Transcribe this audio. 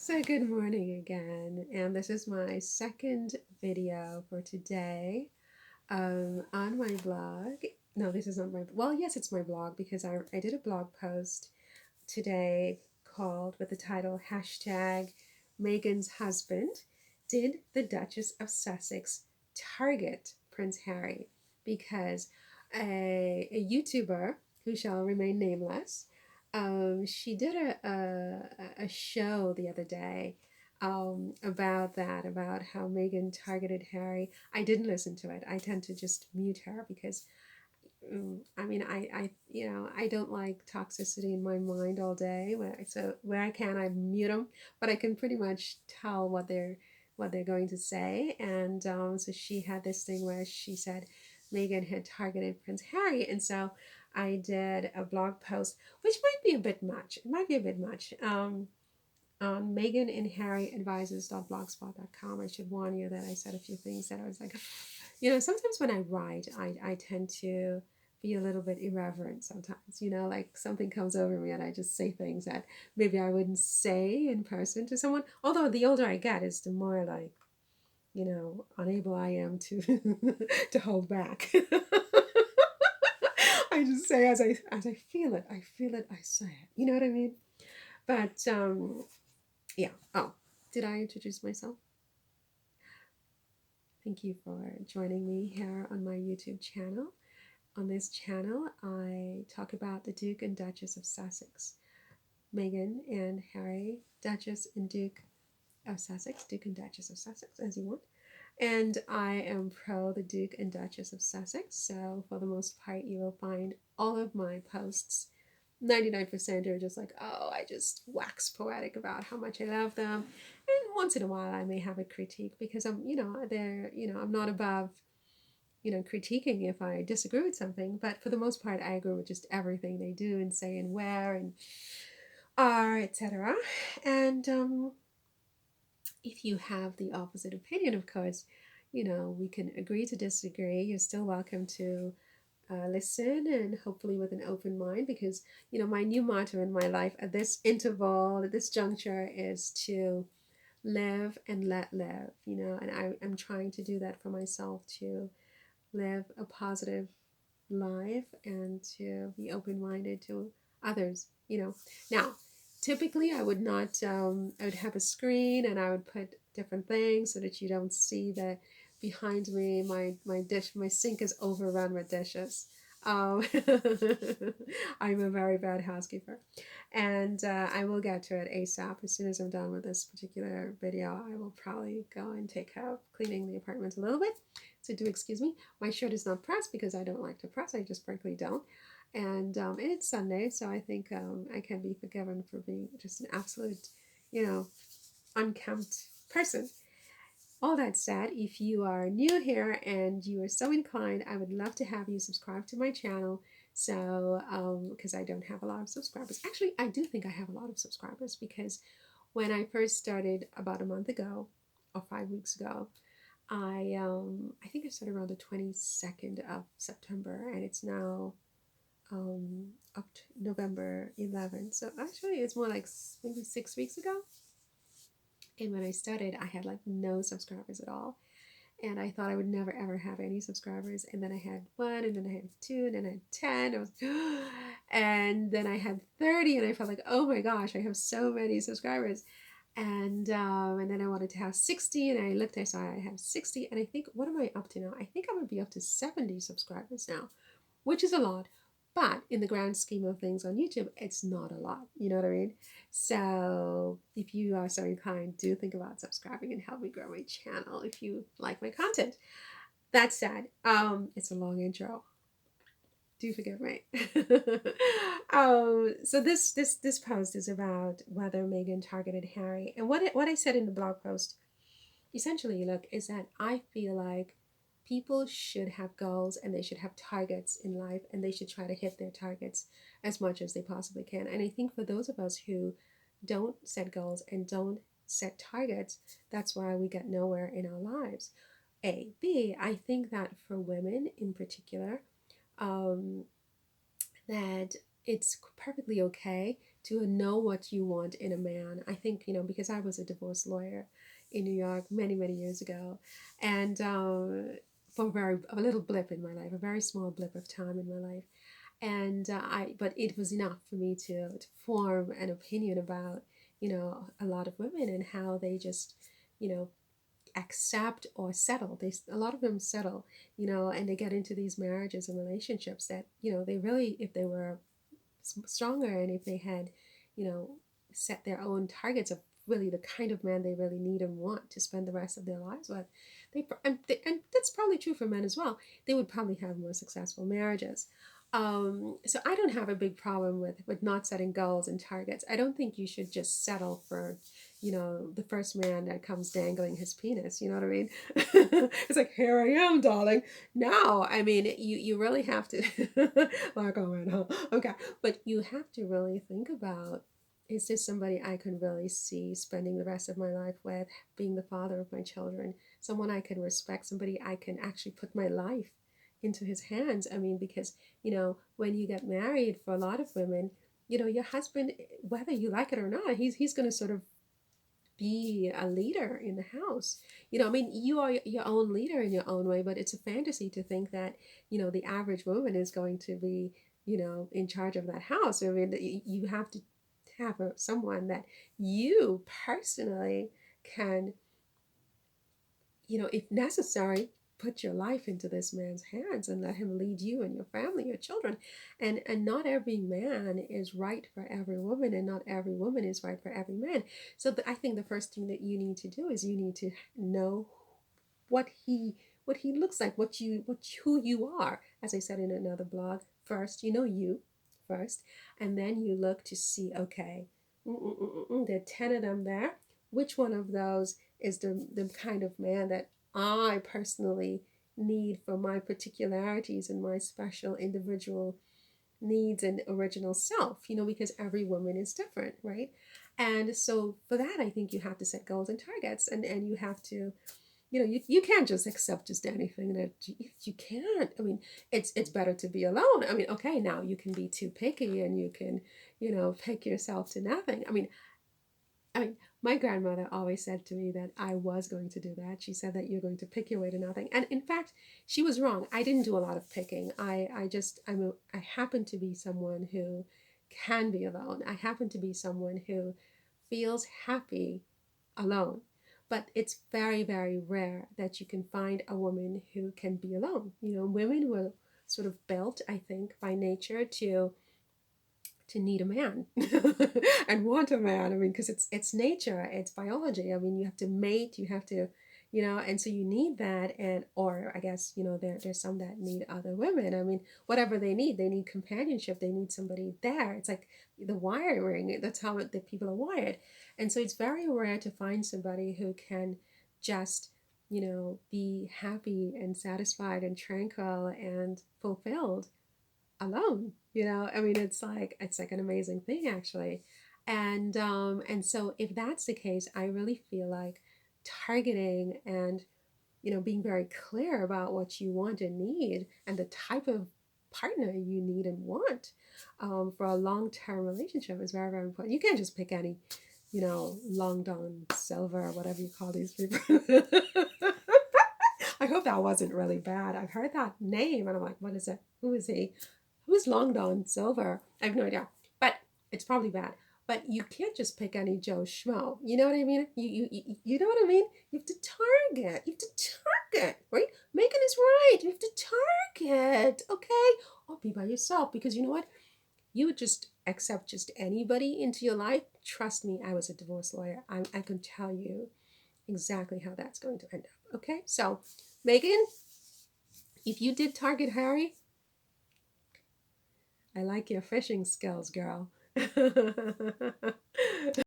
So good morning again, and this is my second video for today on my blog. No, this is not my, well, yes, it's my blog because I did a blog post today called with the title hashtag Meghan's husband, did the Duchess of Sussex target Prince Harry? Because a YouTuber who shall remain nameless, she did a show the other day about that, about how Meghan targeted Harry. I didn't listen to it. I tend to just mute her because I mean, I don't like toxicity in my mind all day. So where I can, I mute them, but I can pretty much tell what they're going to say. And so she had this thing where she said Meghan had targeted Prince Harry, and so I did a blog post, which might be a bit much. It might be a bit much. On Meghan and Harry advisors.blogspot.com. I should warn you that I said a few things that I was like, sometimes when I write, I tend to be a little bit irreverent sometimes, like something comes over me and I just say things that maybe I wouldn't say in person to someone. Although the older I get is the more like, unable I am to to hold back. I just say as I feel it. I feel it, I say it. You know what I mean? But yeah. Oh, did I introduce myself? Thank you for joining me here on my YouTube channel. On this channel, I talk about the Duke and Duchess of Sussex, Meghan and Harry, Duchess and Duke of Sussex, Duke and Duchess of Sussex, as you want. And I am pro the Duke and Duchess of Sussex, so for the most part, you will find all of my posts. 99% are just like, oh, I just wax poetic about how much I love them. And once in a while, I may have a critique because I'm not above critiquing if I disagree with something, but for the most part, I agree with just everything they do and say and wear and are, etc. And if you have the opposite opinion, of course, we can agree to disagree. You're still welcome to listen and hopefully with an open mind because, my new motto in my life at this interval, at this juncture, is to live and let live, and I'm trying to do that for myself to live a positive life and to be open-minded to others. Now, typically I would not, I would have a screen and I would put different things so that you don't see the behind me. My sink is overrun with dishes. um, I'm a very bad housekeeper, and I will get to it ASAP. As soon as I'm done with this particular video, I will probably go and take care of cleaning the apartment a little bit. So do excuse me. My shirt is not pressed because I don't like to press. I just frankly don't. And it's Sunday, so I think I can be forgiven for being just an absolute, unkempt person. All that said, if you are new here and you are so inclined, I would love to have you subscribe to my channel. So, because I don't have a lot of subscribers. Actually, I do think I have a lot of subscribers because when I first started about a month ago or 5 weeks ago, I think I started around the 22nd of September, and it's now up to November 11th. So actually, it's more like maybe 6 weeks ago. And when I started, I had like no subscribers at all. And I thought I would never ever have any subscribers. And then I had one, and then I had two, and then I had 10. And then I had 30, and I felt like, oh my gosh, I have so many subscribers. And then I wanted to have 60, and I looked, I saw I have 60, and I think, what am I up to now? I think I'm gonna be up to 70 subscribers now, which is a lot. But in the grand scheme of things on YouTube, it's not a lot. You know what I mean? So if you are so inclined, do think about subscribing and help me grow my channel if you like my content. That said, it's a long intro. Do forgive me. So this post is about whether Meghan targeted Harry, and what I said in the blog post essentially, look, is that I feel like people should have goals and they should have targets in life, and they should try to hit their targets as much as they possibly can. And I think for those of us who don't set goals and don't set targets, that's why we get nowhere in our lives. I think that for women in particular, um, that it's perfectly okay to know what you want in a man. I think, because I was a divorce lawyer in New York many, many years ago, and for a little blip in my life, a very small blip of time in my life, and but it was enough for me to form an opinion about, a lot of women and how they just, you know, accept or settle. A lot of them settle, and they get into these marriages and relationships that, they really, if they were stronger and if they had, you know, set their own targets of really the kind of man they really need and want to spend the rest of their lives with, and that's probably true for men as well. They would probably have more successful marriages. So I don't have a big problem with not setting goals and targets. I don't think you should just settle for, the first man that comes dangling his penis. You know what I mean? It's like, here I am, darling. No, I mean, you really have to, like, oh man, huh? Okay, but you have to really think about, is this somebody I can really see spending the rest of my life with, being the father of my children, someone I can respect, somebody I can actually put my life into his hands? I mean, because, when you get married, for a lot of women, your husband, whether you like it or not, he's going to sort of be a leader in the house. I mean, you are your own leader in your own way, but it's a fantasy to think that, the average woman is going to be, in charge of that house. I mean, you have to have someone that you personally can, if necessary, put your life into this man's hands and let him lead you and your family, your children. And not every man is right for every woman, and not every woman is right for every man. So I think the first thing that you need to do is you need to know what he looks like, who you are. As I said in another blog, first you first, and then you look to see, okay, there are 10 of them there. Which one of those is the kind of man that I personally need for my particularities and my special individual needs and original self, because every woman is different, right? And so for that, I think you have to set goals and targets, and you have to, you can't just accept just anything that you can't. I mean, it's better to be alone. I mean, okay, now you can be too picky and you can, pick yourself to nothing. I mean, my grandmother always said to me that I was going to do that. She said that you're going to pick your way to nothing. And in fact, she was wrong. I didn't do a lot of picking. I happen to be someone who can be alone. I happen to be someone who feels happy alone. But it's very, very rare that you can find a woman who can be alone. Women were sort of built, I think, by nature to need a man and want a man. I mean, because it's nature, it's biology. I mean, you have to mate, you have to, and so you need that. And or I guess, there's some that need other women. I mean, whatever they need companionship, they need somebody there. It's like the wiring, that's how the people are wired. And so it's very rare to find somebody who can just, be happy and satisfied and tranquil and fulfilled alone. I mean, it's like an amazing thing, actually. And so if that's the case, I really feel like targeting and, being very clear about what you want and need and the type of partner you need and want, for a long-term relationship is very, very important. You can't just pick any, long Don Silver or whatever you call these people. I hope that wasn't really bad. I've heard that name and I'm like, what is it? Who is he? Who's Long Don Silver? I have no idea, but it's probably bad. But you can't just pick any Joe Schmo. You know what I mean? You know what I mean? You have to target. You have to target, right? Megan is right. You have to target, okay? Or be by yourself, because you know what? You would just accept just anybody into your life. Trust me, I was a divorce lawyer. I can tell you exactly how that's going to end up. Okay, so Megan, if you did target Harry, I like your fishing skills, girl.